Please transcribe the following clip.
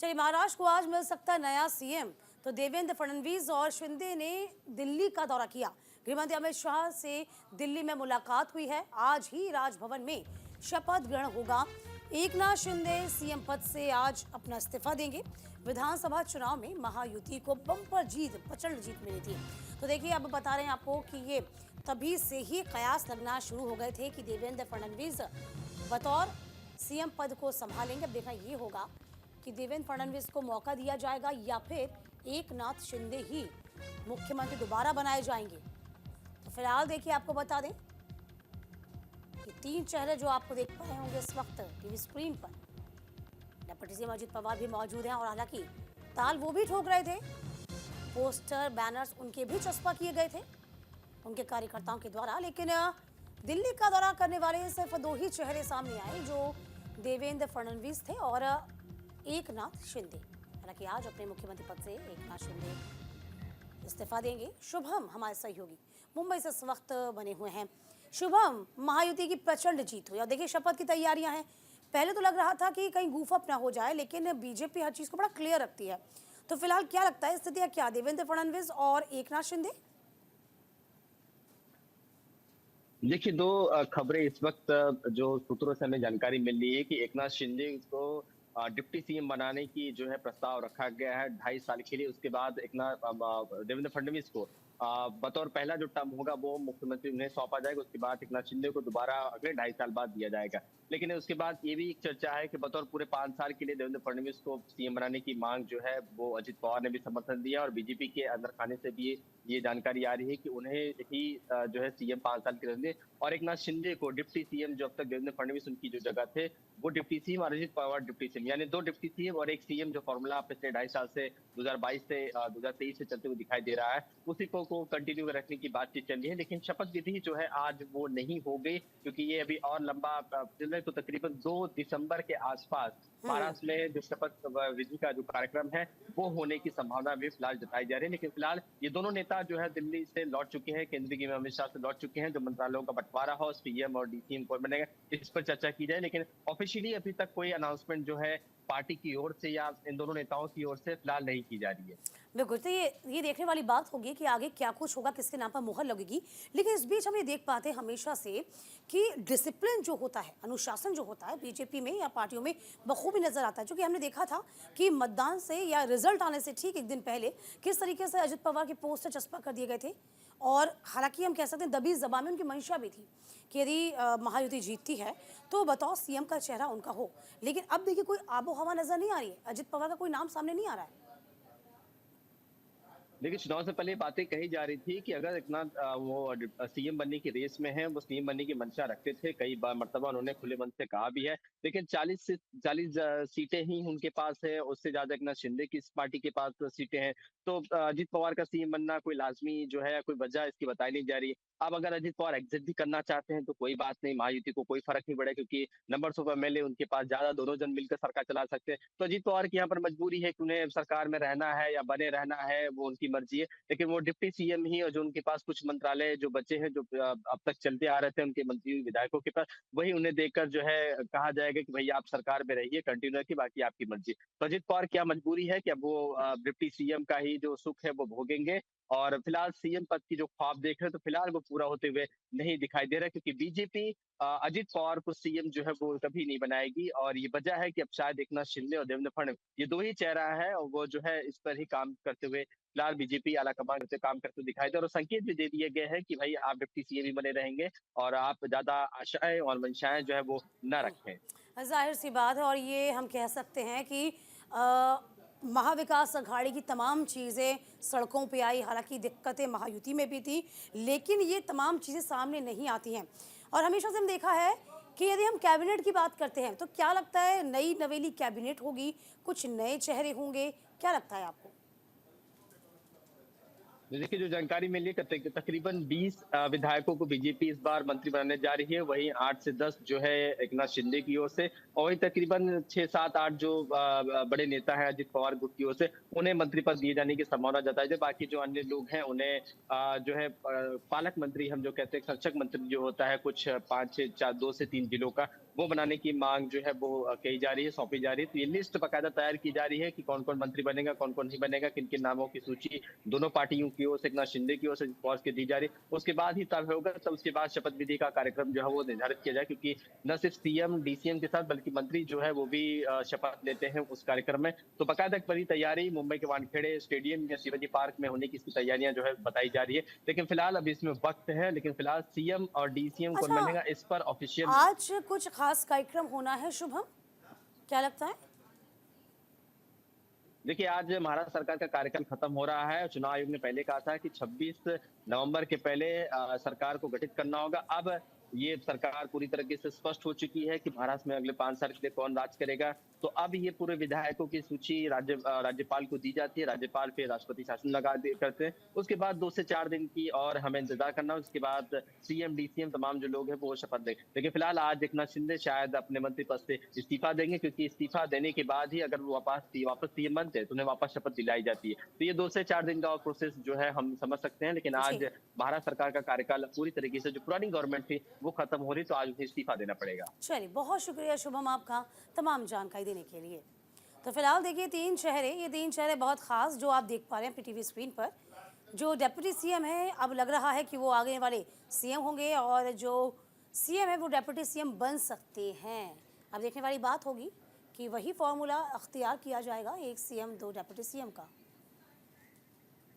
चलिए, महाराष्ट्र को आज मिल सकता है नया सीएम। तो देवेंद्र फडणवीस और शिंदे ने दिल्ली का दौरा किया। गृहमंत्री अमित शाह से दिल्ली में मुलाकात हुई है। आज ही राजभवन में शपथ ग्रहण होगा। एकनाथ शिंदे सीएम पद से आज अपना इस्तीफा देंगे। विधानसभा चुनाव में महायुति को बम्पर जीत, प्रचंड जीत मिली थी। तो देखिए, अब बता रहे हैं आपको कि ये तभी से ही कयास लगना शुरू हो गए थे कि देवेंद्र फडणवीस बतौर सीएम पद को संभालेंगे। अब देखना ये होगा कि देवेंद्र फडणवीस को मौका दिया जाएगा या फिर एकनाथ शिंदे ही मुख्यमंत्री दोबारा बनाए जाएंगे। तो फिलहाल देखिए, आपको बता दें कि तीन चेहरे जो आपको देख पाए होंगे इस वक्त टीवी स्क्रीन पर, डिप्टी सीएम अजित पवार भी मौजूद हैं। और हालांकि ताल वो भी ठोक रहे थे, पोस्टर बैनर्स उनके भी चस्पा किए गए थे उनके कार्यकर्ताओं के द्वारा। लेकिन दिल्ली का दौरा करने वाले सिर्फ दो ही चेहरे सामने आए, जो देवेंद्र फडणवीस थे और एकनाथ शिंदे। हालांकि आज अपने मुख्यमंत्री पद से एकनाथ शिंदे इस्तीफा देंगे। शुभम हमारे सहयोगी मुंबई से इस वक्त बने हुए हैं। शुभम, महायुति की प्रचंड जीत हुई और देखिए शपथ की तैयारियां हैं। पहले तो लग रहा था कि कहीं गूफ अप ना हो जाए, लेकिन बीजेपी हर चीज को बड़ा क्लियर रखती है। तो फिलहाल क्या लगता है, स्थितियां क्या, देवेंद्र फडणवीस और एकनाथ शिंदे? देखिए, दो खबरें इस वक्त जो सूत्रों से हमें जानकारी मिल रही है कि एकनाथ शिंदे को डिप्टी सीएम बनाने की जो है प्रस्ताव रखा गया है 2.5 साल के लिए। उसके बाद देवेंद्र फडणवीस को बतौर पहला जो टर्म होगा वो मुख्यमंत्री उन्हें सौंपा जाएगा। उसके बाद एकनाथ शिंदे को दोबारा अगले 2.5 साल बाद दिया जाएगा। लेकिन उसके बाद ये भी एक चर्चा है कि बतौर पूरे 5 साल के लिए देवेंद्र फडणवीस को सीएम बनाने की मांग जो है वो अजित पवार ने भी समर्थन दिया और बीजेपी के अंदर खाने से भी ये जानकारी आ रही है कि उन्हें ही जो है सीएम 5 साल के लिए और एकनाथ शिंदे को डिप्टी सीएम, जो अब तक देवेंद्र फडणवीस उनकी जो जगह थे वो डिप्टी सीएम और अजित पवार डिप्टी सीएम, यानी दो डिप्टी सीएम और एक सीएम, जो फॉर्मूला पिछले 2.5 साल से 2022 से 2023 से चलते हुए दिखाई दे रहा है, उसी को कंटिन्यू रखने की बातचीत चल रही है। लेकिन शपथ विधि जो है आज वो नहीं हो गई, क्योंकि ये अभी और लंबा चल रहा है। तो तकरीबन 2 दिसंबर के आसपास महाराष्ट्र में जो शपथ विधि का जो कार्यक्रम है वो होने की संभावना भी फिलहाल जताई जा रही है। लेकिन फिलहाल ये दोनों नेता जो है दिल्ली से लौट चुके हैं, केंद्रीय गृह मंत्री अमित शाह से लौट चुके हैं। जो मंत्रालयों का बंटवारा हो, सीएम और डीसीएम कौन बनेगा, इस पर चर्चा की जाए। लेकिन ऑफिशियली अभी तक कोई अनाउंसमेंट जो है पार्टी की ओर से या इन दोनों नेताओं की ओर से फिलहाल नहीं की जा रही है। बिल्कुल, तो ये देखने वाली बात होगी कि आगे क्या कुछ होगा, किसके नाम पर मुहर लगेगी। लेकिन इस बीच हम ये देख पाते हैं हमेशा से कि डिसिप्लिन जो होता है, अनुशासन जो होता है बीजेपी में या पार्टियों में, बखूबी नजर आता है। क्योंकि हमने देखा था कि मतदान से या रिजल्ट आने से ठीक एक दिन पहले किस तरीके से अजित पवार के पोस्टर चस्पा कर दिए गए थे। और हालांकि हम कह सकते हैं दबी जबान में उनकी मंशा भी थी कि यदि महायुति जीतती है तो बताओ सीएम का चेहरा उनका हो। लेकिन अब देखिए, कोई आबो हवा नजर नहीं आ रही है, अजित पवार का कोई नाम सामने नहीं आ रहा है। देखिए, चुनाव से पहले बातें कही जा रही थी कि अगर इतना वो सीएम बनने की रेस में है, वो सीएम बनने की मंशा रखते थे। कई बार मर्तबा उन्होंने खुले मन से कहा भी है। लेकिन 40 सीटें ही उनके पास है, उससे ज्यादा एकनाथ शिंदे की इस पार्टी के पास सीटें हैं। तो अजित पवार का सीएम बनना कोई लाजमी जो है, कोई वजह इसकी बताई नहीं जा रही। अब अगर अजित पवार एग्जिट भी करना चाहते हैं तो कोई बात नहीं, महायुति को कोई फर्क नहीं पड़ेगा, क्योंकि नंबर्स ऑफ एमएलए उनके पास ज्यादा, दोनों जन मिलकर सरकार चला सकते हैं। तो अजित पवार की यहाँ पर मजबूरी है कि उन्हें सरकार में रहना है या बने रहना है, वो उनकी मर्जी है। लेकिन वो डिप्टी सीएम ही, और जो उनके पास कुछ मंत्रालय जो बचे हैं, जो अब तक चलते आ रहे थे उनके मंत्री विधायकों के पास, वही उन्हें देकर जो है कहा जाएगा कि भैया आप सरकार में रहिए, कंटिन्यू रखिए, बाकी आपकी मर्जी। तो अजित पवार क्या मजबूरी है कि अब वो डिप्टी सीएम का ही जो सुख है वो भोगेंगे। और फिलहाल सीएम पद की जो ख्वाब देख रहे हैं तो फिलहाल वो पूरा होते हुए नहीं दिखाई दे रहा, क्योंकि बीजेपी अजित पवार को सीएम जो है वो कभी नहीं बनाएगी। और ये वजह है कि अब शायद एकनाथ शिंदे और देवेंद्र फडणवीस, ये दो ही चेहरा है, और वो जो है इस पर ही काम करते हुए फिलहाल बीजेपी आलाकमान से काम करते दिखाई दे। और संकेत भी दे दिए गए हैं कि भाई आप डिप्टी सीएम ही बने रहेंगे और आप ज्यादा आशाएं और मंशाएं जो है वो न रखें। जाहिर सी बात है। और ये हम कह सकते हैं कि महाविकास अघाड़ी की तमाम चीज़ें सड़कों पे आई। हालांकि दिक्कतें महायुति में भी थी, लेकिन ये तमाम चीज़ें सामने नहीं आती हैं। और हमेशा से हम देखा है कि यदि हम कैबिनेट की बात करते हैं तो क्या लगता है, नई नवेली कैबिनेट होगी, कुछ नए चेहरे होंगे, क्या लगता है आपको? देखिए, जो जानकारी मिली है तकरीबन 20 विधायकों को बीजेपी इस बार मंत्री बनाने जा रही है। वहीं 8 से 10 जो है एकनाथ शिंदे की ओर से, और वहीं तकरीबन 6, 7, 8 जो बड़े नेता हैं अजित पवार गुट की ओर से, उन्हें मंत्री पद दिए जाने की संभावना जताई जाए। बाकी जो अन्य लोग हैं उन्हें जो है पालक मंत्री हम जो कहते हैं, संरक्षक मंत्री जो होता है कुछ 5 से 4, 2 से 3 जिलों का, वो बनाने की मांग जो है वो कही जा रही है, सौंपी जा रही है। तो ये लिस्ट बाकायदा तैयार की जा रही है कि कौन-कौन मंत्री बनेगा, कौन-कौन नहीं बनेगा, किन-किन नामों की सूची दोनों पार्टियों की ओर से, एकनाथ शिंदे की ओर से, पॉज के दी जा रही है। उसके बाद ही तब होगा, तब उसके बाद शपथ विधि का कार्यक्रम जो है वो निर्धारित किया जाए, क्योंकि न सिर्फ सीएम, डीसीएम के साथ बल्कि मंत्री जो है वो भी शपथ लेते हैं उस कार्यक्रम में। तो बाकायदा एक बड़ी तैयारी मुंबई के वानखेड़े स्टेडियम या शिवाजी पार्क में होने की इसकी तैयारियां जो है बताई जा रही है। लेकिन फिलहाल अभी इसमें वक्त है, लेकिन फिलहाल सीएम और डीसीएम कौन अच्छा, बनेगा इस पर ऑफिशियल। आज कुछ खास कार्यक्रम होना है शुभम, क्या लगता है? देखिए, आज महाराष्ट्र सरकार का कार्यकाल खत्म हो रहा है। चुनाव आयोग ने पहले कहा था कि 26 नवंबर के पहले सरकार को गठित करना होगा। अब ये सरकार पूरी तरीके से स्पष्ट हो चुकी है कि महाराष्ट्र में अगले 5 साल के लिए कौन राज करेगा। तो अब ये पूरे विधायकों की सूची राज्यपाल को दी जाती है। राज्यपाल फिर राष्ट्रपति शासन करते हैं। उसके बाद 2 से 4 दिन की और हमें इंतजार करना है। उसके बाद सीएम, डीसीएम तमाम जो लोग हैं वो शपथ लेंगे। लेकिन फिलहाल आज एकनाथ शिंदे शायद अपने मंत्री पद से इस्तीफा देंगे, क्योंकि इस्तीफा देने के बाद ही अगर वो वापस सीएम बनते हैं तो उन्हें वापस शपथ दिलाई जाती है। तो ये 2 से 4 दिन का और प्रोसेस जो है हम समझ सकते हैं। लेकिन आज जी, महाराष्ट्र सरकार का कार्यकाल पूरी तरीके से, जो पुरानी गवर्नमेंट थी वो खत्म हो रही, तो आज उन्हें इस्तीफा देना पड़ेगा। चलिए बहुत शुक्रिया शुभम आपका तमाम जानकारी देने के लिए। तो फिलहाल देखिए ये 3 शहर बहुत खास जो आप देख पा रहे हैं पीटीवी स्क्रीन पर। जो डेप्यूटी सीएम है अब लग रहा है कि वो आगे वाले सीएम होंगे और जो सीएम है वो डेप्यूटी सीएम बन सकते हैं। अब देखने वाली बात होगी कि वही फॉर्मूला अख्तियार किया जाएगा, एक सीएम 2 डेप्यूटी सीएम का।